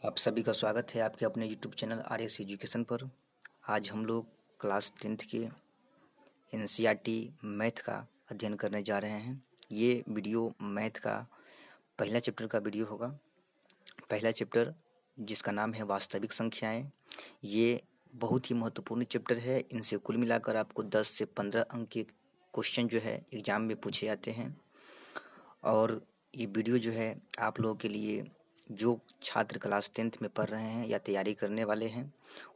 आप सभी का स्वागत है आपके अपने YouTube चैनल RS एजुकेशन पर। आज हम लोग क्लास 10th के NCERT मैथ का अध्ययन करने जा रहे हैं। ये वीडियो मैथ का पहला चैप्टर का वीडियो होगा। पहला चैप्टर जिसका नाम है वास्तविक संख्याएं। ये बहुत ही महत्वपूर्ण चैप्टर है। इनसे कुल मिलाकर आपको 10 से 15 अंक के क्वेश्चन जो है एग्जाम में पूछे जाते हैं। और ये वीडियो जो है आप लोगों के लिए जो छात्र क्लास 10th में पढ़ रहे हैं या तैयारी करने वाले हैं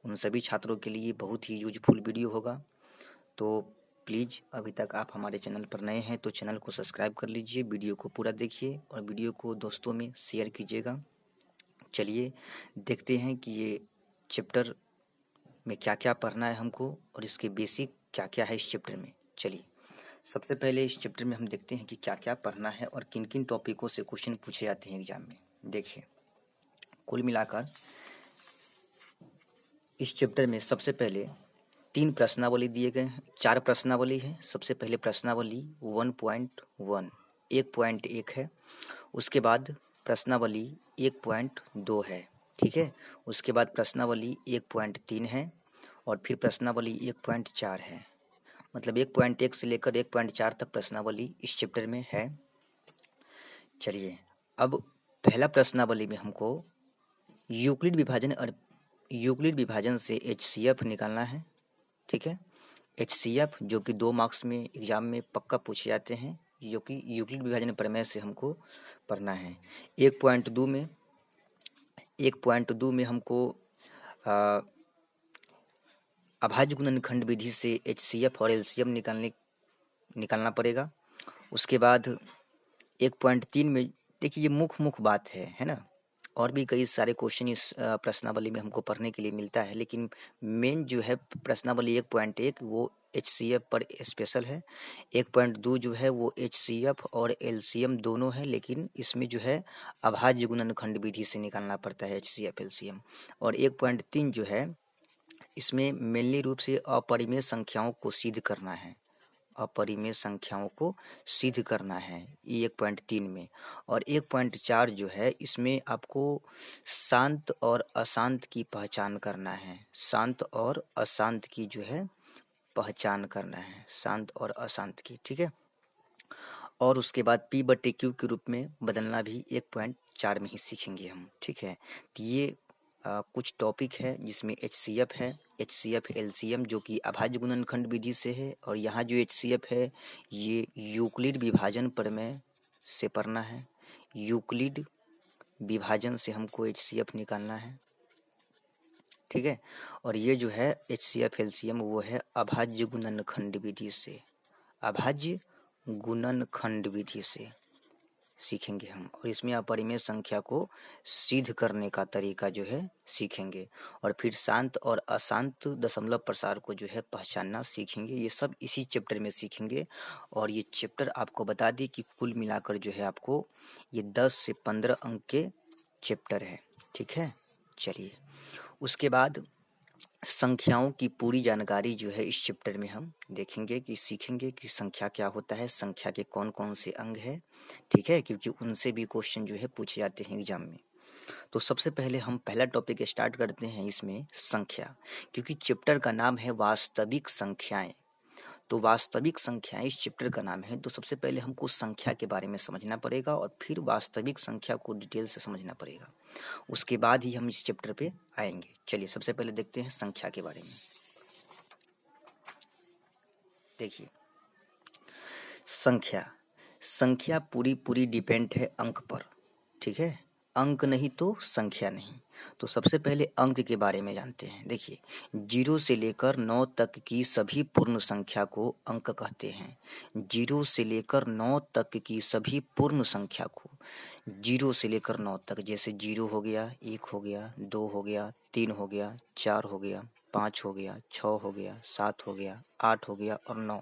उन सभी छात्रों के लिए बहुत ही यूजफुल वीडियो होगा। तो प्लीज़ अभी तक आप हमारे चैनल पर नए हैं तो चैनल को सब्सक्राइब कर लीजिए, वीडियो को पूरा देखिए और वीडियो को दोस्तों में शेयर कीजिएगा। चलिए देखते हैं कि ये चैप्टर में क्या क्या पढ़ना है हमको और इसके बेसिक क्या क्या है इस चैप्टर में। चलिए सबसे पहले इस चैप्टर में हम देखते हैं कि क्या क्या पढ़ना है और किन किन टॉपिकों से क्वेश्चन पूछे जाते हैं एग्जाम में। देखिए कुल मिलाकर इस चैप्टर में सबसे पहले 3 प्रश्नावली दिए गए हैं, 4 प्रश्नावली है। सबसे पहले प्रश्नावली 1.1 1.1 है। उसके बाद प्रश्नावली 1.2 है, ठीक है। उसके बाद प्रश्नावली 1.3 है और फिर प्रश्नावली 1.4 है। मतलब 1.1 से लेकर 1.4 तक प्रश्नावली इस चैप्टर में है। चलिए अब पहला प्रश्नावली में हमको यूक्लिड विभाजन से HCF निकालना है, ठीक है। HCF जो कि 2 मार्क्स में एग्जाम में पक्का पूछे जाते हैं, जो कि यूक्लिड विभाजन प्रमेय से हमको पढ़ना है। 1.2 में हमको अभाज्य गुणनखंड विधि से HCF और LCM निकालना पड़ेगा। उसके बाद 1.3 में देखिए ये मुख्य बात है ना। और भी कई सारे क्वेश्चन इस प्रश्नावली में हमको पढ़ने के लिए मिलता है, लेकिन मेन जो है प्रश्नावली 1.1 वो HCF पर स्पेशल है। 1.2 जो है वो HCF और LCM दोनों है, लेकिन इसमें जो है अभाज्य गुणनखंड विधि से निकालना पड़ता है HCF LCM। और 1.3 जो है इसमें मेनली रूप से अपरिमेय संख्याओं को सिद्ध करना है, अपरिमेय संख्याओं को सिद्ध करना है ये 1.3 में। और 1.4 जो है इसमें आपको शांत और अशांत की पहचान करना है, शांत और अशांत की जो है पहचान करना है, शांत और अशांत की, ठीक है। और उसके बाद P/Q के रूप में बदलना भी 1.4 में ही सीखेंगे हम, ठीक है। तो ये कुछ टॉपिक है जिसमें HCF है, HCF LCM जो कि अभाज्य गुणनखंड विधि से है, और यहाँ जो HCF है ये यूक्लिड विभाजन प्रमेय से पढ़ना है। यूक्लिड विभाजन से हमको HCF निकालना है, ठीक है। और ये जो है HCF LCM वो है अभाज्य गुणनखंड विधि से, अभाज्य गुणनखंड विधि से सीखेंगे हम। और इसमें अपरिमेय संख्या को सिद्ध करने का तरीका जो है सीखेंगे। और फिर शांत और अशांत दशमलव प्रसार को जो है पहचानना सीखेंगे। ये सब इसी चैप्टर में सीखेंगे। और ये चैप्टर आपको बता दी कि कुल मिलाकर जो है आपको ये 10 से 15 अंक के चैप्टर है, ठीक है। चलिए उसके बाद संख्याओं की पूरी जानकारी जो है इस चैप्टर में हम देखेंगे कि सीखेंगे कि संख्या क्या होता है, संख्या के कौन कौन से अंग है, ठीक है, क्योंकि उनसे भी क्वेश्चन जो है पूछे जाते हैं एग्जाम में। तो सबसे पहले हम पहला टॉपिक स्टार्ट करते हैं इसमें संख्या, क्योंकि चैप्टर का नाम है वास्तविक संख्याएं। तो वास्तविक संख्याएं इस चैप्टर का नाम है। तो सबसे पहले हमको संख्या के बारे में समझना पड़ेगा और फिर वास्तविक संख्या को डिटेल से समझना पड़ेगा, उसके बाद ही हम इस चैप्टर पे आएंगे। चलिए सबसे पहले देखते हैं संख्या के बारे में। देखिए संख्या संख्या पूरी डिपेंड है अंक पर, ठीक है। अंक नहीं तो संख्या नहीं। तो सबसे पहले अंक के बारे में जानते हैं। देखिए 0 से लेकर 9 तक की सभी पूर्ण संख्या को अंक कहते हैं। 0 से लेकर 9 तक की सभी पूर्ण संख्या को, 0 से लेकर 9 तक, जैसे 0 हो गया, 1 हो गया, 2 हो गया, 3 हो गया, 4 हो गया, 5 हो गया, 6 हो गया, 7 हो गया, 8 हो गया और 9,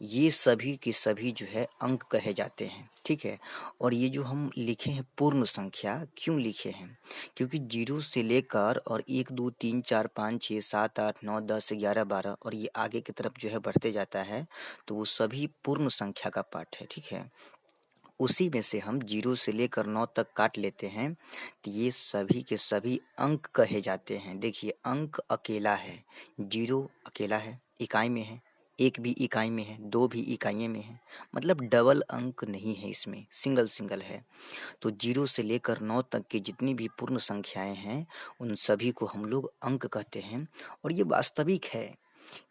ये सभी के सभी जो है अंक कहे जाते हैं, ठीक है। और ये जो हम लिखे हैं पूर्ण संख्या क्यों लिखे हैं, क्योंकि 0 से लेकर और 1 2 3 4 5 6 7 8 9 10 11 12 और ये आगे की तरफ जो है बढ़ते जाता है, तो वो सभी पूर्ण संख्या का पार्ट है, ठीक है। उसी में से हम 0 से लेकर 9 तक काट लेते हैं तो ये सभी के सभी अंक कहे जाते हैं। देखिए अंक अकेला है, 0 अकेला है, इकाई में है, 1 भी इकाई में है, 2 भी इकाइयों में है, मतलब डबल अंक नहीं है, इसमें सिंगल सिंगल है। तो 0 से लेकर 9 तक की जितनी भी पूर्ण संख्याएं हैं उन सभी को हम लोग अंक कहते हैं। और ये वास्तविक है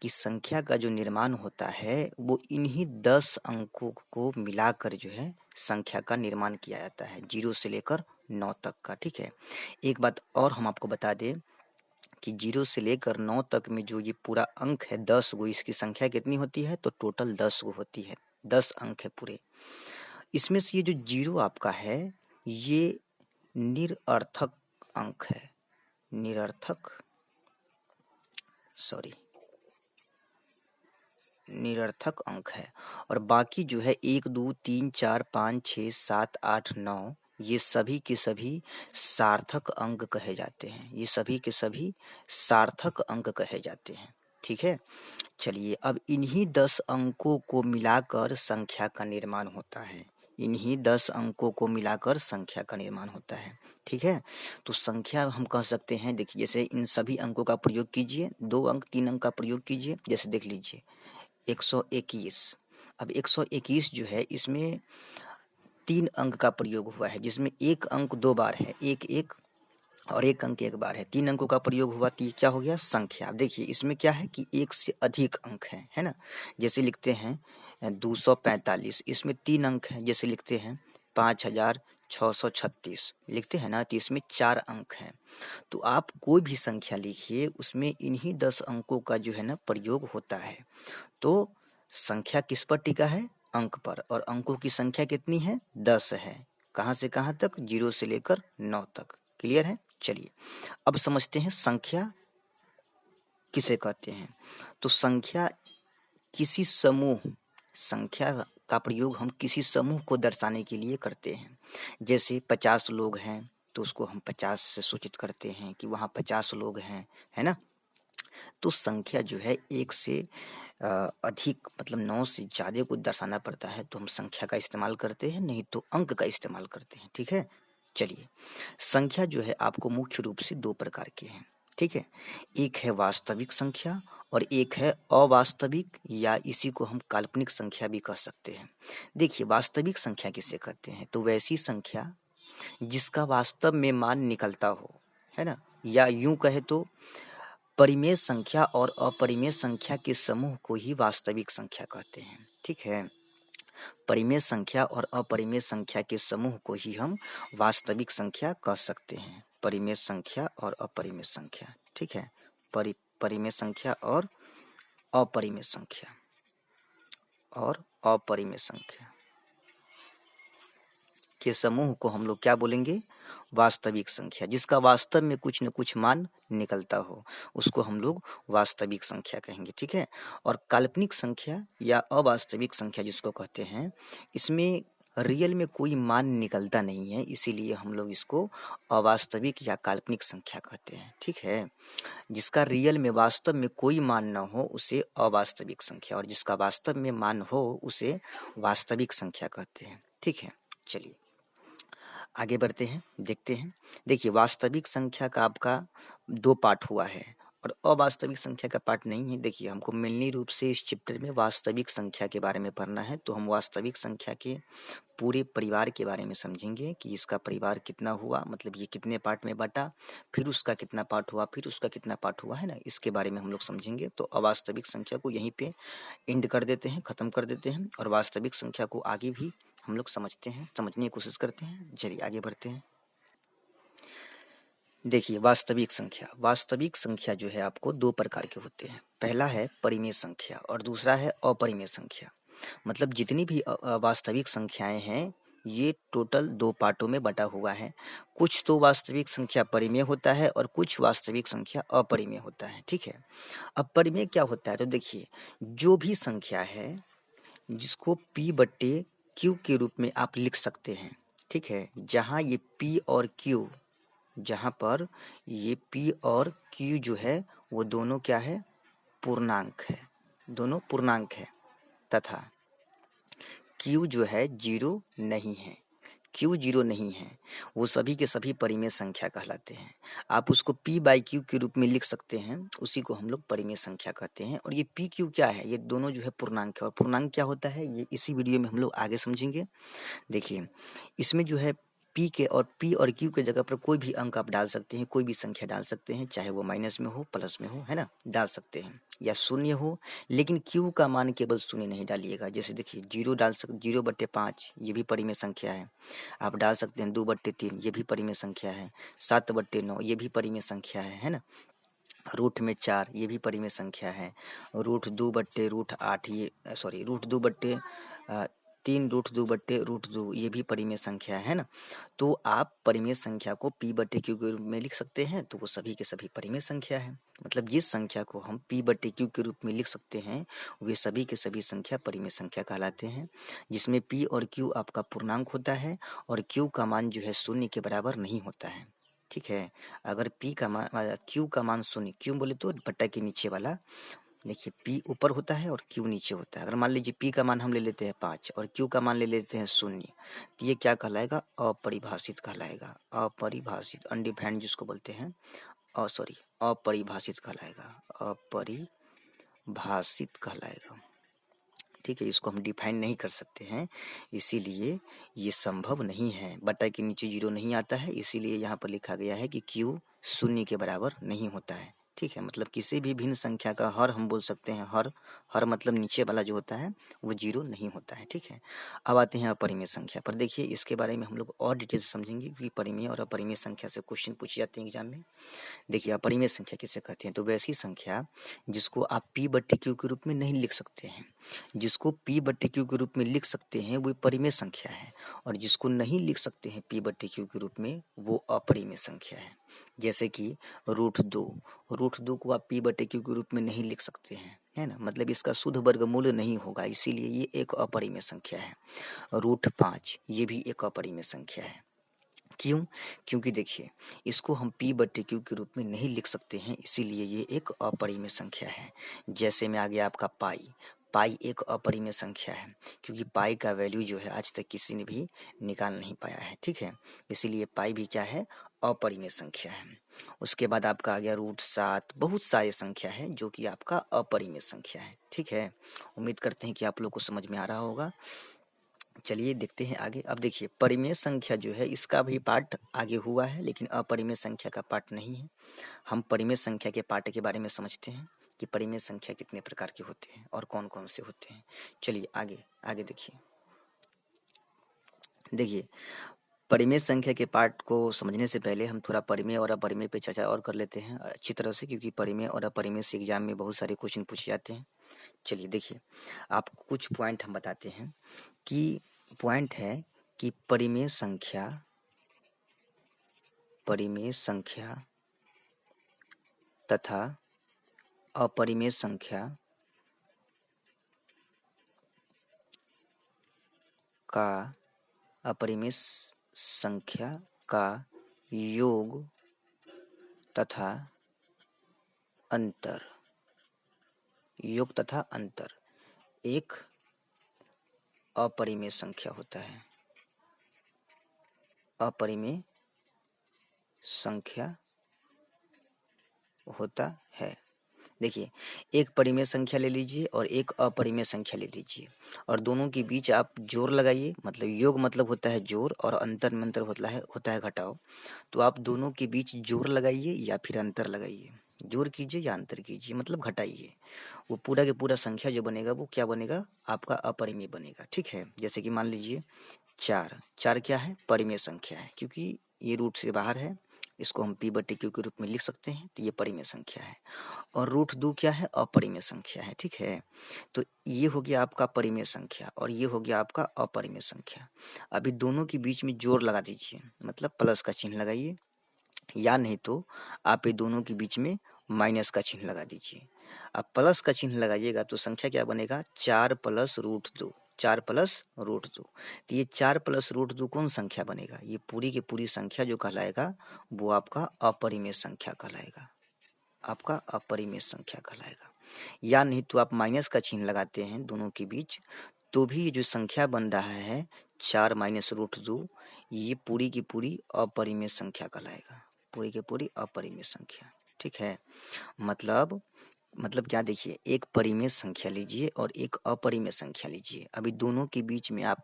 कि संख्या का जो निर्माण होता है वो इन्हीं 10 अंकों को मिलाकर जो है संख्या का निर्माण किया जाता है, 0 से लेकर 9 तक का। ठीक है, एक बात और हम आपको बता दें कि 0 से लेकर 9 तक में जो ये पूरा अंक है 10 गो, इसकी संख्या कितनी होती है तो टोटल 10 गो होती है, 10 अंक है पूरे। इसमें से ये जो 0 आपका है ये निरर्थक अंक है, निरर्थक अंक है। और बाकी जो है 1 2 3 4 5 6 7 8 9 ये सभी के सभी सार्थक अंक कहे जाते हैं, ये सभी के सभी सार्थक अंक कहे जाते हैं। ठीक है, चलिए अब इन्हीं 10 अंकों को मिलाकर संख्या का निर्माण होता है, इन्हीं 10 अंकों को मिलाकर संख्या का निर्माण होता है। ठीक है, तो संख्या हम कह सकते हैं, देखिए जैसे इन सभी अंकों का प्रयोग कीजिए, 2 अंक 3 अंक का प्रयोग कीजिए। जैसे देख लीजिए 121, अब 121 जो है इसमें 3 अंक का प्रयोग हुआ है, जिसमें एक अंक 2 बार है, एक एक और एक अंक 1 बार है, 3 अंकों का प्रयोग हुआ तो ये क्या हो गया संख्या। देखिए इसमें क्या है कि 1 से अधिक अंक है ना। जैसे लिखते हैं 245, इसमें 3 अंक है, जैसे लिखते हैं 5636 लिखते हैं ना, तो इसमें 4 अंक हैं। तो आप कोई भी संख्या लिखिए उसमें इन्हीं 10 अंकों का जो है ना प्रयोग होता है। तो संख्या किस पर टिका है, अंक पर, और अंकों की संख्या कितनी है 10 है। कहां से कहां तक, 0 से लेकर 9 तक। क्लियर है, चलिए अब समझते हैं संख्या किसे कहते हैं। तो संख्या किसी समूह, संख्या का प्रयोग हम किसी समूह को दर्शाने के लिए करते हैं। जैसे 50 लोग हैं तो उसको हम 50 से सूचित करते हैं कि वहाँ 50 लोग हैं, है ना। तो संख्या जो है 1 से अधिक मतलब 9 से ज़्यादा को दर्शाना पड़ता है तो हम संख्या का इस्तेमाल करते हैं, नहीं तो अंक का इस्तेमाल करते हैं। ठीक है, चलिए संख्या जो है आपको मुख्य रूप से 2 प्रकार के हैं। ठीक है, एक है वास्तविक संख्या और एक है अवास्तविक, या इसी को हम काल्पनिक संख्या भी कह सकते हैं। देखिए वास्तविक संख्या किसे कहते हैं, तो वैसी संख्या जिसका वास्तव में मान निकलता हो, है ना, या यूं कहे तो परिमेय संख्या और अपरिमेय संख्या के समूह को ही वास्तविक संख्या कहते हैं। ठीक है, परिमेय संख्या और अपरिमेय संख्या के समूह को ही हम वास्तविक संख्या कह सकते हैं, परिमेय संख्या और अपरिमेय संख्या। ठीक है, परिमेय संख्या और अपरिमेय संख्या, और अपरिमेय संख्या के समूह को हम लोग क्या बोलेंगे, वास्तविक संख्या। जिसका वास्तव में कुछ न कुछ मान निकलता हो उसको हम लोग वास्तविक संख्या कहेंगे। ठीक है, और काल्पनिक संख्या या अवास्तविक संख्या जिसको कहते हैं, इसमें रियल में कोई मान निकलता नहीं है, इसीलिए हम लोग इसको अवास्तविक या काल्पनिक संख्या कहते हैं। ठीक है, जिसका रियल में वास्तव में कोई मान न हो उसे अवास्तविक संख्या, और जिसका वास्तव में मान हो उसे वास्तविक संख्या कहते हैं। ठीक है, चलिए आगे बढ़ते हैं, देखते हैं। देखिए वास्तविक संख्या का आपका 2 पार्ट हुआ है और अवास्तविक संख्या का पार्ट नहीं है। देखिए हमको मेनली रूप से इस चैप्टर में वास्तविक संख्या के बारे में पढ़ना है, तो हम वास्तविक संख्या के पूरे परिवार के बारे में समझेंगे कि इसका परिवार कितना हुआ, मतलब ये कितने पार्ट में बटा, फिर उसका कितना पार्ट हुआ, फिर उसका कितना पार्ट हुआ, है ना, इसके बारे में हम लोग समझेंगे। तो अवास्तविक संख्या को यहीं पे एंड कर देते हैं, खत्म कर देते हैं, और वास्तविक संख्या को आगे भी हम लोग समझते हैं, समझने की कोशिश करते हैं। चलिए आगे बढ़ते हैं। देखिए वास्तविक संख्या जो है आपको 2 प्रकार के होते हैं। पहला है परिमेय संख्या और दूसरा है अपरिमेय संख्या। मतलब जितनी भी वास्तविक संख्याएं हैं ये टोटल 2 पार्टों में बटा हुआ है। कुछ तो वास्तविक संख्या परिमेय होता है और कुछ वास्तविक संख्या अपरिमेय होता है। ठीक है, अब परिमेय क्या होता है, तो देखिए जो भी संख्या है जिसको P बट्टे Q के रूप में आप लिख सकते हैं। ठीक है, जहाँ ये P और Q, जहाँ पर ये P और Q जो है वो दोनों क्या है, पूर्णांक है, दोनों पूर्णांक है, तथा क्यू जो है जीरो नहीं है, क्यू जीरो नहीं है, वो सभी के सभी परिमेय संख्या कहलाते हैं। आप उसको पी बाई क्यू के रूप में लिख सकते हैं, उसी को हम लोग परिमेय संख्या कहते हैं। और ये पी क्यू क्या है, ये दोनों जो है पूर्णांक है। और पूर्णांक क्या होता है ये इसी वीडियो में हम लोग आगे समझेंगे। देखिए इसमें जो है पी और क्यू के जगह पर कोई भी अंक आप डाल सकते हैं, कोई भी संख्या डाल सकते हैं, चाहे वो माइनस में हो प्लस में हो, है ना, डाल सकते हैं, या शून्य हो। लेकिन क्यू का मान केवल शून्य नहीं डालिएगा। जैसे देखिए 0/5 ये भी परिमेय संख्या है। आप डाल सकते हैं 2/3 ये भी परिमेय संख्या है। 7/9 ये भी परिमेय संख्या है ना। रूट में 4 ये भी परिमेय संख्या है। √2/√8 ये √3 ये भी परिमेय संख्या है ना। तो आप परिमेय संख्या को p/q के रूप में लिख सकते हैं, तो वो सभी के सभी परिमेय संख्या है। मतलब जिस संख्या को हम p/q के रूप में लिख सकते हैं वे सभी के सभी संख्या परिमेय संख्या कहलाते हैं, जिसमें p और q आपका पूर्णांक होता है और q का मान जो है शून्य के बराबर नहीं होता है। ठीक है, अगर q का मान शून्य, क्यों बोले तो बट्टा के नीचे वाला, देखिए p ऊपर होता है और q नीचे होता है। अगर मान लीजिए p का मान हम ले लेते हैं 5 और q का मान ले लेते हैं 0, तो ये क्या कहलाएगा, अपरिभाषित कहलाएगा। अपरिभाषित, अनडिफाइंड जिसको बोलते हैं, अपरिभाषित कहलाएगा, अपरिभाषित कहलाएगा। ठीक है, इसको हम डिफाइन नहीं कर सकते हैं, इसीलिए ये संभव नहीं है। बटा के नीचे 0 नहीं आता है, इसीलिए यहाँ पर लिखा गया है कि q शून्य के बराबर नहीं होता है। ठीक है, मतलब किसी भी भिन्न संख्या का हर हम बोल सकते हैं, हर मतलब नीचे वाला जो होता है वो 0 नहीं होता है। ठीक है, अब आते हैं अपरिमेय संख्या पर। देखिए इसके बारे में हम लोग और डिटेल से समझेंगे, क्योंकि परिमेय और अपरिमेय संख्या से क्वेश्चन पूछे जाते हैं एग्जाम में। देखिए अपरिमेय संख्या किसे कहते हैं, तो वैसी संख्या जिसको आप p/q के रूप में नहीं लिख सकते हैं। जिसको p/q के रूप में लिख सकते हैं वो परिमेय संख्या है, और जिसको नहीं लिख सकते हैं p/q के रूप में वो अपरिमेय संख्या है। जैसे कि √2 को आप p/q के रूप में नहीं लिख सकते हैं, है ना, मतलब इसका शुद्ध वर्गमूल नहीं होगा, इसीलिए ये एक अपरिमेय संख्या है। √5 ये भी एक अपरिमेय संख्या है। क्यों, क्योंकि देखिए इसको हम p/q के रूप में नहीं लिख सकते हैं, इसीलिए ये एक अपरिमेय संख्या है। जैसे में आ गया आपका पाई एक अपरिमेय संख्या है, क्योंकि पाई का वैल्यू जो है आज तक किसी ने भी निकाल नहीं पाया है। ठीक है, इसीलिए पाई भी क्या है, अपरिमेय संख्या है। उसके बाद आपका आ गया √7, बहुत सारी संख्या है जो कि आपका अपरिमेय संख्या है। ठीक है, उम्मीद करते हैं कि आप लोग को समझ में आ रहा होगा। चलिए देखते हैं आगे। अब देखिए परिमेय संख्या जो है इसका भी पार्ट आगे हुआ है, लेकिन अपरिमेय संख्या का पार्ट नहीं है। हम परिमेय संख्या के पार्ट के बारे में समझते हैं कि परिमेय संख्या कितने प्रकार के होते हैं और कौन कौन से होते हैं। चलिए आगे देखिए परिमेय संख्या के पार्ट को समझने से पहले हम थोड़ा परिमेय और अपरिमेय पे चर्चा और कर लेते हैं अच्छी तरह से, क्योंकि परिमेय और अपरिमेय से एग्जाम में बहुत सारे क्वेश्चन पूछे जाते हैं। चलिए देखिए आपको कुछ पॉइंट हम बताते हैं कि पॉइंट है कि परिमेय संख्या तथा अपरिमेय संख्या का योग तथा अंतर एक अपरिमेय संख्या होता है। अपरिमेय संख्या होता है। देखिए एक परिमेय संख्या ले लीजिए और एक अपरिमेय संख्या ले लीजिए, और दोनों के बीच आप जोड़ लगाइए। मतलब योग मतलब होता है जोड़ और अंतर में अंतर होता है घटाव। तो आप दोनों के बीच जोड़ लगाइए या फिर अंतर लगाइए, जोड़ कीजिए या अंतर कीजिए, मतलब घटाइए। वो पूरा के पूरा संख्या जो बनेगा वो क्या बनेगा, आपका अपरिमेय बनेगा। ठीक है, जैसे कि मान लीजिए 4 क्या है, परिमेय संख्या है, क्योंकि ये रूट से बाहर है, इसको हम p/q के रूप में लिख सकते हैं, तो ये परिमेय संख्या है। और √2 क्या है, अपरिमेय संख्या है। ठीक है, तो ये हो गया आपका परिमेय संख्या और ये हो गया आपका अपरिमेय संख्या। अभी दोनों के बीच में जोड़ लगा दीजिए, मतलब प्लस का चिन्ह लगाइए, या नहीं तो आप ये दोनों के बीच में माइनस का चिन्ह लगा दीजिए। अब प्लस का चिन्ह लगाइएगा तो संख्या क्या बनेगा, 4 + √2। 4 + √2, तो ये 4 + √2 कौन संख्या बनेगा, ये पूरी की पूरी संख्या जो कहलाएगा वो आपका अपरिमेय संख्या कहलाएगा, आपका अपरिमेय संख्या कहलाएगा। या नहीं तो आप माइनस का चिन्ह लगाते हैं दोनों के बीच, तो भी ये जो संख्या बन रहा है 4 माइनस रूट 2, ये पूरी की पूरी अपरिमेय संख्या कहलाएगा, पूरी की पूरी अपरिमेय संख्या। ठीक है, मतलब क्या, देखिए एक परिमेय संख्या लीजिए और एक अपरिमेय संख्या लीजिए। अभी दोनों के बीच में आप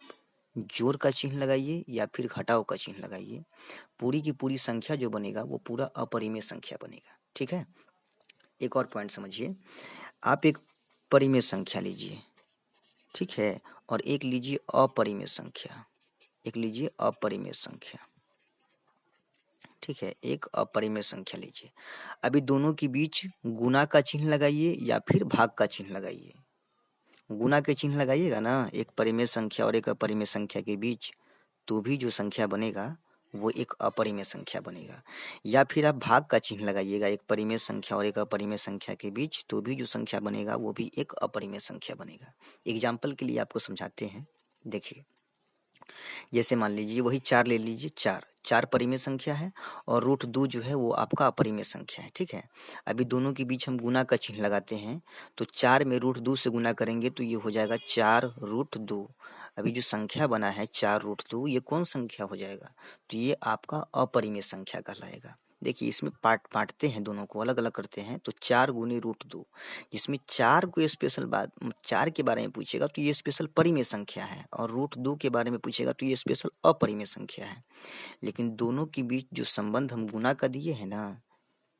जोड़ का चिन्ह लगाइए या फिर घटाव का चिन्ह लगाइए, पूरी की पूरी संख्या जो बनेगा वो पूरा अपरिमेय संख्या बनेगा। ठीक है, एक और पॉइंट समझिए, आप एक परिमेय संख्या लीजिए, ठीक है, और एक लीजिए अपरिमेय संख्या, एक लीजिए अपरिमेय संख्या, ठीक है, एक अपरिमेय संख्या लीजिए। अभी दोनों के बीच गुना का चिन्ह लगाइए या फिर भाग का चिन्ह लगाइए। गुना के चिन्ह लगाइएगा ना एक परिमेय संख्या और एक अपरिमेय संख्या के बीच, तो भी जो संख्या बनेगा वो एक अपरिमेय संख्या बनेगा। या फिर आप भाग का चिन्ह लगाइएगा एक परिमेय संख्या और एक अपरिमेय संख्या के बीच, तो भी जो संख्या बनेगा वो भी एक अपरिमेय संख्या बनेगा। एग्जाम्पल के लिए आपको समझाते हैं, देखिए जैसे मान लीजिए वही 4 ले लीजिए, 4 परिमेय संख्या है और रूट 2 जो है वो आपका अपरिमेय संख्या है। ठीक है, अभी दोनों के बीच हम गुना का चिन्ह लगाते हैं, तो 4 में रूट 2 से गुना करेंगे तो ये हो जाएगा 4 रूट 2। अभी जो संख्या बना है 4 रूट 2, ये कौन संख्या हो जाएगा, तो ये आपका अपरिमेय संख्या कहलाएगा। देखिए इसमें बांटते हैं, दोनों को अलग अलग करते हैं, तो 4 गुने रूट 2, जिसमें 4 को स्पेशल बात 4 के बारे में पूछेगा तो ये स्पेशल परिमेय संख्या है, और रूट 2 के बारे में पूछेगा तो ये स्पेशल अपरिमेय संख्या है। लेकिन दोनों के बीच जो संबंध हम गुना का दिए हैं ना,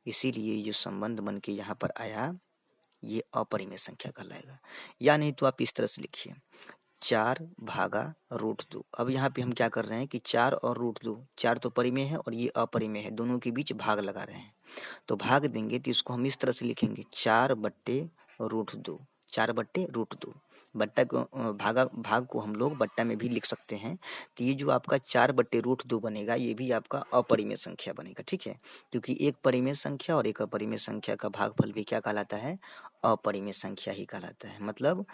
इसीलिए ये जो संबंध बन के यहाँ पर आया ये अपरिमेय संख्या कहलाएगा। या नहीं तो आप इस तरह से लिखिए 4 भागा रूट 2। अब यहाँ पे हम क्या कर रहे हैं कि 4 और रूट 2, 4 तो परिमेय है और ये अपरिमेय है, दोनों के बीच भाग लगा रहे हैं, तो भाग देंगे तो इसको हम इस तरह से लिखेंगे 4 बट्टे रूट 2, 4 बट्टे रूट 2। बट्टा को भाग को हम लोग बट्टा में भी लिख सकते हैं, तो ये जो आपका 4 बट्टे रूट 2 बनेगा ये भी आपका अपरिमेय संख्या बनेगा। ठीक है, क्योंकि एक परिमेय संख्या और एक अपरिमेय संख्या का भागफल भी क्या कहलाता है, अपरिमेय संख्या ही कहलाता है। मतलब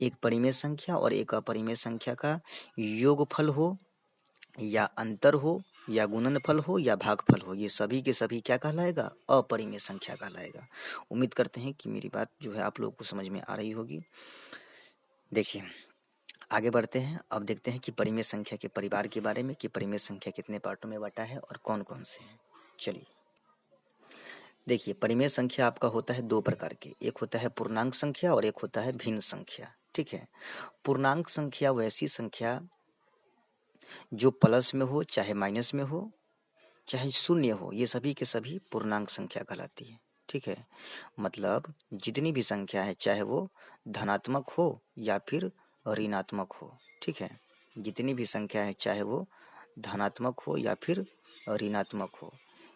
एक परिमेय संख्या और एक अपरिमेय संख्या का योगफल हो या अंतर हो या गुणनफल हो या भागफल हो, ये सभी के सभी क्या कहलाएगा, अपरिमेय संख्या कहलाएगा। उम्मीद करते हैं कि मेरी बात जो है आप लोगों को समझ में आ रही होगी। देखिए आगे बढ़ते हैं, अब देखते हैं कि परिमेय संख्या के परिवार के बारे में, कि परिमेय संख्या कितने पार्टों में बटा है और कौन कौन से हैं। चलिए देखिए, परिमेय संख्या आपका होता है 2 प्रकार के, एक होता है पूर्णांक संख्या और एक होता है भिन्न संख्या। ठीक है, पूर्णांक संख्या वैसी संख्या जो प्लस में हो चाहे माइनस में हो चाहे शून्य हो, ये सभी के सभी पूर्णांक संख्या कहलाती है। ठीक है, मतलब जितनी भी संख्या है चाहे वो धनात्मक हो या फिर ऋणात्मक हो, ठीक है, जितनी भी संख्या है चाहे वो धनात्मक हो या फिर ऋणात्मक हो,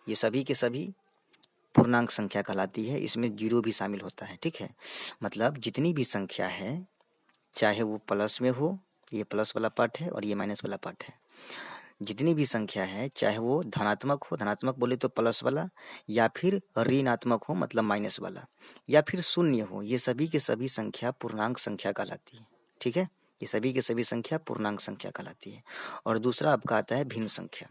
ये सभी के सभी पूर्णांक संख्या कहलाती है, इसमें जीरो भी शामिल होता है। ठीक है, मतलब जितनी भी संख्या है चाहे वो प्लस में हो, ये प्लस वाला पार्ट है और ये माइनस वाला पार्ट है, जितनी भी संख्या है चाहे वो धनात्मक हो, धनात्मक बोले तो प्लस वाला, या फिर ऋणात्मक हो मतलब माइनस वाला, या फिर शून्य हो, ये सभी के सभी संख्या पूर्णांक संख्या कहलाती है। ठीक है, ये सभी के सभी संख्या पूर्णांक संख्या कहलाती है। और दूसरा आपका आता है भिन्न संख्या,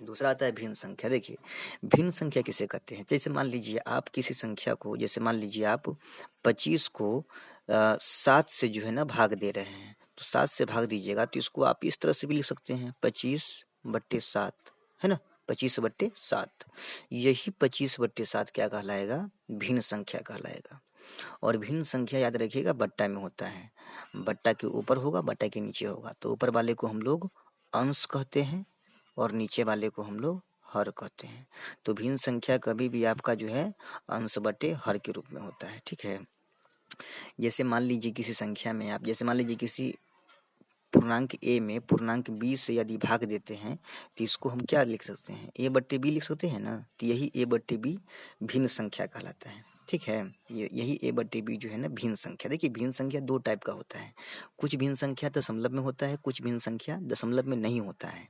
दूसरा आता है भिन्न संख्या। देखिए भिन्न संख्या किसे कहते हैं, जैसे मान लीजिए आप किसी संख्या को, जैसे मान लीजिए आप 25 को 7 से जो है ना भाग दे रहे हैं, तो 7 से भाग दीजिएगा तो इसको आप इस तरह से भी लिख सकते हैं 25/7, है ना, 25/7। यही 25/7 क्या कहलाएगा, भिन्न संख्या कहलाएगा। और भिन्न संख्या याद रखिएगा बट्टा में होता है, बट्टा के ऊपर होगा बट्टा के नीचे होगा, तो ऊपर वाले को हम लोग अंश कहते हैं और नीचे वाले को हम लोग हर कहते हैं। तो भिन्न संख्या कभी भी आपका जो है अंश बटे हर के रूप में होता है। ठीक है, जैसे मान लीजिए किसी संख्या में आप, जैसे मान लीजिए किसी पूर्णांक a में पूर्णांक b से यदि भाग देते हैं तो इसको हम क्या लिख सकते हैं, a/b लिख सकते हैं ना, तो यही a/b भिन्न संख्या कहलाता है। ठीक है, यही a/b जो है ना भिन्न संख्या। देखिए भिन्न संख्या 2 टाइप का होता है, कुछ भिन्न संख्या दशमलव में होता है, कुछ भिन्न संख्या दशमलव में नहीं होता है।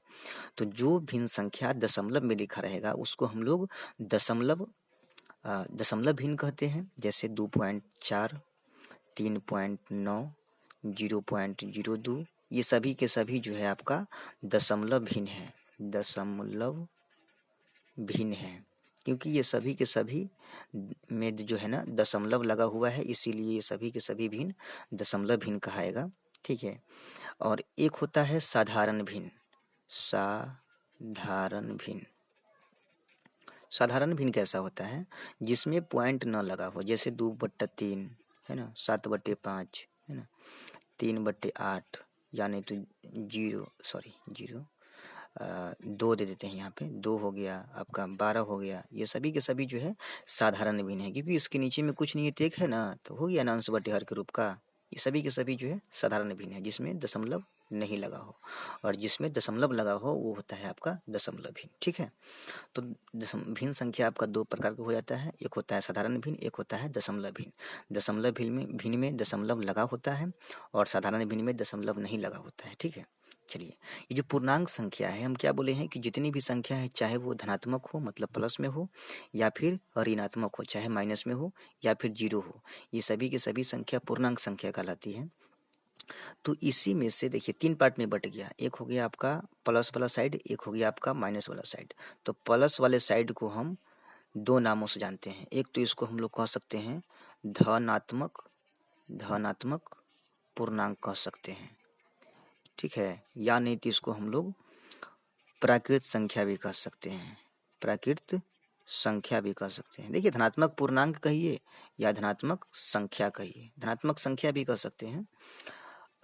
तो जो भिन्न संख्या दशमलव में लिखा रहेगा उसको हम लोग दशमलव भिन्न कहते हैं, जैसे 2.4, 3.9, 0.02, ये सभी के सभी जो है आपका दशमलव भिन्न है, दशमलव भिन्न है, क्योंकि ये सभी के सभी में जो है ना दशमलव लगा हुआ है, इसीलिए ये सभी के सभी भिन्न दशमलव भिन्न कहाएगा। ठीक है। और एक होता है साधारण भिन्न। साधारण भिन्न, साधारण भिन्न कैसा होता है? जिसमें पॉइंट न लगा हो, जैसे 2/3 है ना, 7/5 है ना, 3/8, यानी तो 0 2 दे देते हैं यहाँ पे, 2 हो गया आपका, 12 हो गया। ये सभी के सभी जो है साधारण भिन्न है, क्योंकि इसके नीचे में कुछ नहीं है, एक है ना, तो हो गया ना अंश बटे हर के रूप का। ये सभी के सभी जो है साधारण भिन्न है, जिसमें दशमलव नहीं लगा हो, और जिसमें दशमलव लगा हो वो होता है आपका दशमलव भिन्न। ठीक है, तो भिन्न संख्या आपका दो प्रकार का हो जाता है, एक होता है साधारण भिन्न, एक होता है दशमलव भिन्न। दशमलव भिन्न में दशमलव लगा होता है, और साधारण भिन्न में दशमलव नहीं लगा होता है। ठीक है, चलिए, ये जो पूर्णांक संख्या है, हम क्या बोले हैं कि जितनी भी संख्या है, चाहे वो धनात्मक हो मतलब प्लस में हो, या फिर ऋणात्मक हो चाहे माइनस में हो, या फिर जीरो हो, ये सभी के सभी संख्या पूर्णांक संख्या कहलाती है। तो इसी में से देखिए 3 पार्ट में बट गया, एक हो गया आपका प्लस वाला साइड, एक हो गया आपका माइनस वाला साइड। तो प्लस वाले साइड को हम 2 नामों से जानते हैं। एक तो इसको हम लोग कह सकते हैं धनात्मक पूर्णांक कह सकते हैं। ठीक है, या नहीं तो इसको हम लोग प्राकृत संख्या भी कह सकते हैं, प्राकृत संख्या भी कह सकते हैं। देखिए, धनात्मक पूर्णांक कहिए या धनात्मक संख्या कहिए, धनात्मक संख्या भी कह सकते हैं,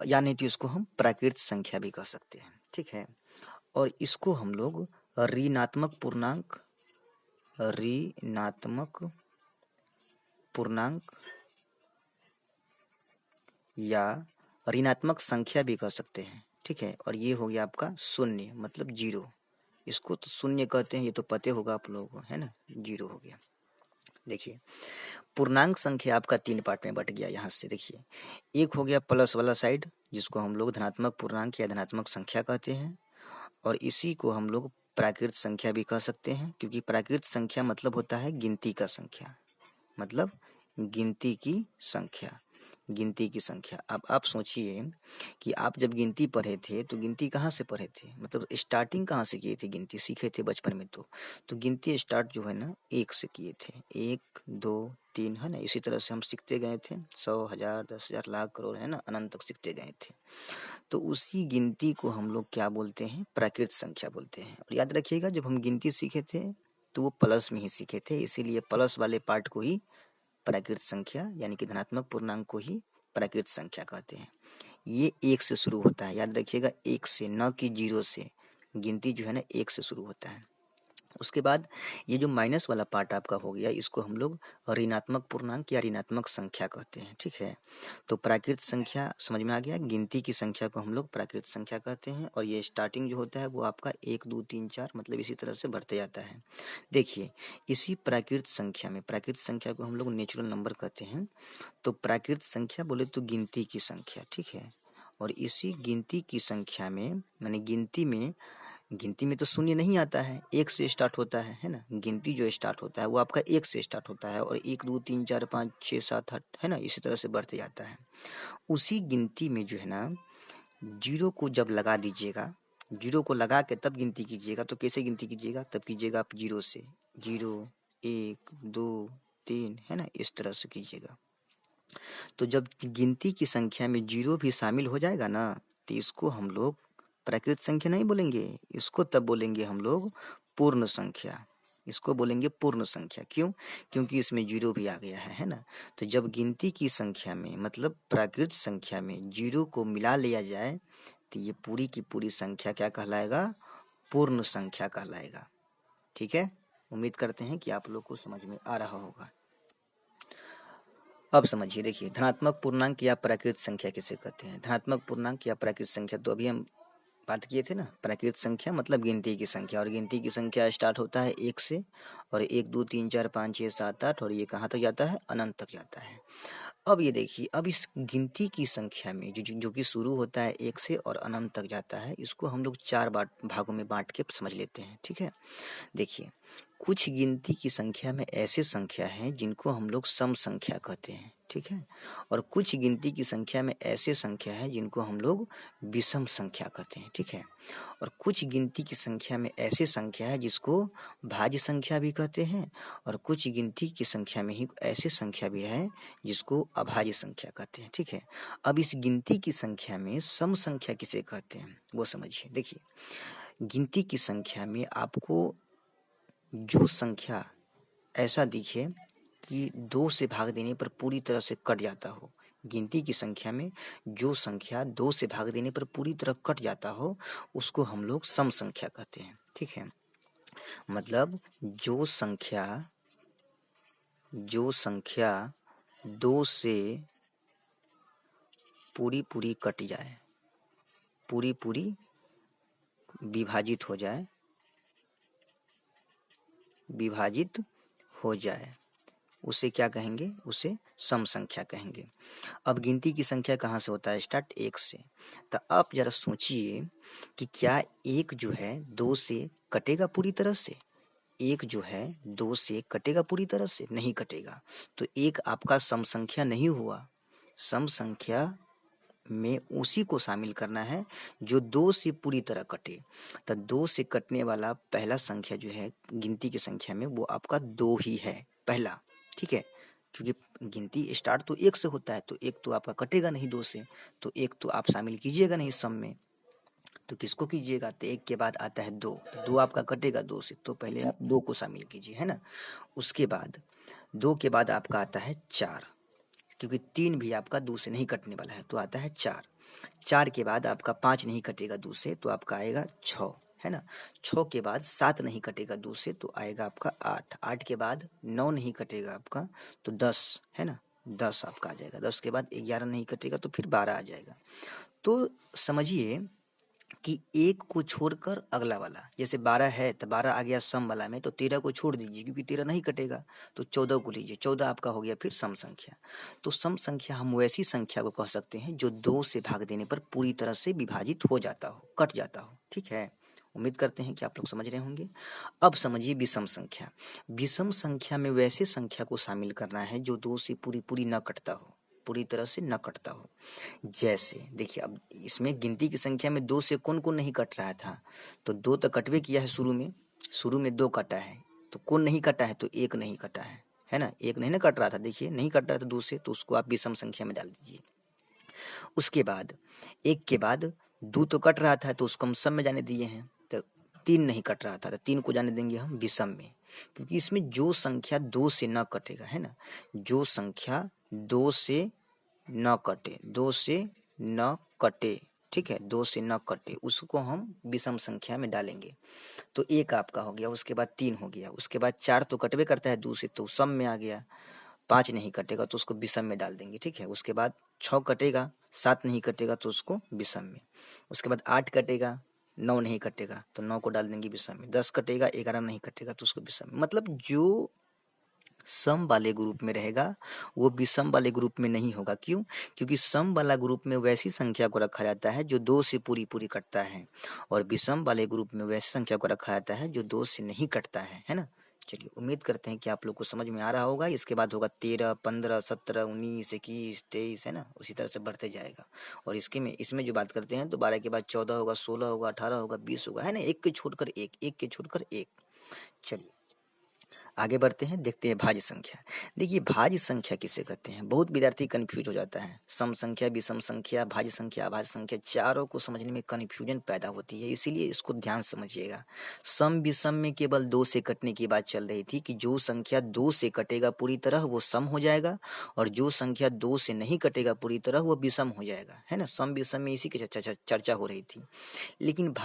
या नहीं तो इसको हम प्राकृत संख्या भी कह सकते हैं। ठीक है, और इसको हम लोग ऋणात्मक पूर्णांक या ऋणात्मक संख्या भी कह सकते हैं। ठीक है, और ये हो गया आपका शून्य मतलब जीरो, इसको तो शून्य कहते हैं, ये तो पते होगा आप लोगों को, है ना, जीरो हो गया। देखिए, पूर्णांक संख्या आपका 3 पार्ट में बट गया। यहाँ से देखिए, एक हो गया प्लस वाला साइड, जिसको हम लोग धनात्मक पूर्णांक या धनात्मक संख्या कहते हैं, और इसी को हम लोग प्राकृत संख्या भी कह सकते हैं, क्योंकि प्राकृत संख्या मतलब होता है गिनती का संख्या, मतलब गिनती की संख्या, गिनती की संख्या। अब आप सोचिए कि आप जब गिनती पढ़े थे तो गिनती कहाँ से पढ़े थे, मतलब स्टार्टिंग कहाँ से किए थे, गिनती सीखे थे बचपन में, तो गिनती स्टार्ट जो है ना 1 से किए थे, 1 2 3 है ना, इसी तरह से हम सीखते गए थे, 100 1000 10,000 लाख करोड़ है ना, अनंत तक सीखते गए थे। तो उसी गिनती को हम लोग क्या बोलते हैं, प्राकृत संख्या बोलते हैं। और याद रखिएगा, जब हम गिनती सीखे थे तो वो प्लस में ही सीखे थे, इसीलिए प्लस वाले पार्ट को ही प्राकृत संख्या यानी कि धनात्मक पूर्णांक को ही प्राकृत संख्या कहते हैं। ये 1 से शुरू होता है, याद रखिएगा, 1 से, न कि 0 से। गिनती जो है ना 1 से शुरू होता है। उसके बाद ये जो माइनस वाला पार्ट आपका हो गया, इसको हम लोग ऋणात्मक पूर्णांक या ऋणात्मक संख्या कहते हैं। ठीक है, तो प्राकृत संख्या समझ में आ गया, गिनती की संख्या को हम लोग प्राकृत संख्या कहते हैं, और ये स्टार्टिंग जो होता है वो आपका 1 2 3 4 मतलब इसी तरह से बढ़ते जाता है। देखिए, इसी प्राकृत संख्या में, प्राकृत संख्या को हम लोग नेचुरल नंबर कहते हैं। तो प्राकृत संख्या बोले तो गिनती की संख्या। ठीक है, और इसी गिनती की संख्या में, माने गिनती में तो शून्य नहीं आता है, 1 से स्टार्ट होता है ना, गिनती जो स्टार्ट होता है वो आपका 1 से स्टार्ट होता है, और 1 2 3 4 5 6 7 8 है ना, इसी तरह से बढ़ते जाता है। उसी गिनती में जो है ना, जीरो को जब लगा दीजिएगा, जीरो को लगा के तब गिनती कीजिएगा, तो कैसे गिनती कीजिएगा, तब कीजिएगा आप 0 से, 0 1 2 3 है ना, इस तरह से कीजिएगा। तो जब गिनती की संख्या में 0 भी शामिल हो जाएगा ना, तो इसको हम लोग प्राकृत संख्या नहीं बोलेंगे, इसको तब बोलेंगे हम लोग पूर्ण संख्या। इसको बोलेंगे पूर्ण संख्या। क्यों? क्योंकि इसमें 0 भी आ गया है ना। तो जब गिनती की संख्या में मतलब प्राकृत संख्या में 0 को मिला लिया जाए, तो ये पूरी की पूरी संख्या क्या कहलाएगा, पूर्ण संख्या कहलाएगा। ठीक है, उम्मीद करते हैं कि आप लोग को समझ में आ रहा होगा। अब समझिए, देखिए, धनात्मक पूर्णांक या प्राकृत संख्या किसे कहते हैं। धनात्मक पूर्णांक या प्राकृत संख्या, तो अभी हम बात किए थे ना, प्राकृत संख्या मतलब गिनती की संख्या, और गिनती की संख्या स्टार्ट होता है 1 से, और 1 2 3 4 5 6 7 8, और ये कहाँ तक जाता है, अनंत तक जाता है। अब ये देखिए, अब इस गिनती की संख्या में जो कि शुरू होता है 1 से और अनंत तक जाता है, इसको हम लोग 4 भागों में बांट के समझ लेते हैं। ठीक है, देखिए, कुछ गिनती की संख्या में ऐसे संख्या हैं जिनको हम लोग सम संख्या कहते हैं, ठीक है। और कुछ गिनती की संख्या में ऐसे संख्या है जिनको हम लोग विषम संख्या कहते हैं, ठीक है। और कुछ गिनती की संख्या में ऐसे संख्या है जिसको भाज्य संख्या भी कहते हैं, और कुछ गिनती की संख्या में ही ऐसे संख्या भी है जिसको अभाज्य संख्या कहते हैं, ठीक है। अब इस गिनती की संख्या में सम संख्या किसे कहते हैं वो समझिए। देखिए, गिनती की संख्या में आपको जो संख्या ऐसा दिखे कि 2 से भाग देने पर पूरी तरह से कट जाता हो, गिनती की संख्या में जो संख्या 2 से भाग देने पर पूरी तरह कट जाता हो, उसको हम लोग सम संख्या कहते हैं, ठीक है। मतलब जो संख्या 2 से पूरी कट जाए, पूरी विभाजित हो जाए, उसे क्या कहेंगे? उसे सम संख्या कहेंगे। अब गिनती की संख्या कहाँ से होता है? स्टार्ट 1 से। तो आप जरा सोचिए कि क्या 1 जो है 2 से कटेगा पूरी तरह से? 1 जो है 2 से कटेगा पूरी तरह से? नहीं कटेगा। तो 1 आपका सम संख्या नहीं हुआ। सम संख्या में उसी को शामिल करना है जो 2 से पूरी तरह कटे। तो 2 से कटने वाला पहला संख्या जो है गिनती की संख्या में, वो आपका 2 ही है, पहला, ठीक है। क्योंकि गिनती स्टार्ट तो 1 से होता है, तो 1 तो आपका कटेगा नहीं 2 से, तो 1 तो आप शामिल कीजिएगा नहीं सम में, तो किसको कीजिएगा? तो 1 के बाद आता है 2, तो 2 आपका कटेगा 2 से, तो पहले आप 2 को शामिल कीजिए, है ना। उसके बाद 2 के बाद आपका आता है 4, क्योंकि 3 भी आपका 2 से नहीं कटने वाला है, तो आता है 4। 4 के बाद आपका 5 नहीं कटेगा 2 से, तो आपका आएगा 6, है ना। 6 के बाद 7 नहीं कटेगा 2 से, तो आएगा आपका 8। 8 के बाद 9 नहीं कटेगा आपका, तो 10, है ना, 10 आपका आ जाएगा। 10 के बाद 11 नहीं कटेगा, तो फिर 12 आ जाएगा। तो समझिए कि 1 को छोड़कर अगला वाला, जैसे 12 है तो 12 आ गया सम वाला में, तो 13 को छोड़ दीजिए क्योंकि 13 नहीं कटेगा, तो 14 को लीजिए, 14 आपका हो गया फिर सम संख्या। तो सम संख्या हम वैसी संख्या को कह सकते हैं जो 2 से भाग देने पर पूरी तरह से विभाजित हो जाता हो, कट जाता हो, ठीक है। उम्मीद करते हैं कि आप लोग समझ रहे होंगे। अब समझिए विषम संख्या। विषम संख्या में वैसे संख्या को शामिल करना है जो 2 से पूरी न कटता हो, पूरी तरह से न कटता हो। जैसे देखिए, अब इसमें गिनती की संख्या में 2 से कौन कौन नहीं कट रहा था? तो 2 तो कटवे किया है शुरू में 2 कटा है, तो कौन नहीं कटा है? तो 1 नहीं कटा है ना। 1 नहीं ना कट रहा था, देखिए नहीं कट रहा था 2 से, तो उसको आप विषम संख्या में डाल दीजिए। उसके बाद 1 के बाद 2 तो कट रहा था, तो उसको हम सम में जाने दिए हैं। तो 3 नहीं कट रहा था, तो 3 को जाने देंगे हम विषम में, क्योंकि इसमें जो संख्या 2 से न कटेगा, है ना, जो संख्या 2 से न कटे, 2 से न कटे, ठीक है, 2 से न कटे, उसको हम विषम संख्या में डालेंगे। तो 1 आपका हो गया, उसके बाद 3 हो गया, उसके बाद 4 तो कटवे करता है 2 से, तो सम में आ गया। 5 नहीं कटेगा तो उसको विषम में डाल देंगे, ठीक है। उसके बाद 6 कटेगा, 7 नहीं कटेगा तो उसको विषम में। उसके बाद 8 कटेगा, 9 नहीं कटेगा तो 9 को डाल देंगे विषम में। 10 कटेगा, 11 नहीं कटेगा तो उसको विषम में। मतलब जो सम वाले ग्रुप में रहेगा वो विषम वाले ग्रुप में नहीं होगा। क्यों? क्योंकि सम वाला ग्रुप में वैसी संख्या को रखा जाता है जो 2 से पूरी कटता है, और विषम वाले ग्रुप में वैसी संख्या को रखा जाता है जो 2 से नहीं कटता है ना। चलिए, उम्मीद करते हैं कि आप लोग को समझ में आ रहा होगा। इसके बाद होगा 13, 15, 17, 19, 21, 23, है ना, उसी तरह से बढ़ते जाएगा। और इसमें जो बात करते हैं तो 12 के बाद 14 होगा, 16 होगा, 18 होगा, 20 होगा, है ना, एक के छोड़कर एक। चलिए आगे बढ़ते हैं, देखते हैं भाज्य संख्या। देखिए, भाज्य संख्या किसे कहते हैं? बहुत विद्यार्थी कंफ्यूज हो जाता है। सम संख्या, विषम संख्या, भाज्य संख्या, अभाज्य संख्या, चारों को समझने में कन्फ्यूजन पैदा होती है, इसीलिए इसको ध्यान समझिएगा। सम विषम में केवल 2 से कटने की बात चल रही थी कि जो संख्या 2 से कटेगा पूरी तरह वो सम हो जाएगा, और जो संख्या 2 से नहीं कटेगा पूरी तरह वो विषम हो जाएगा, है ना। सम विषम में इसी की चर्चा हो रही थी। लेकिन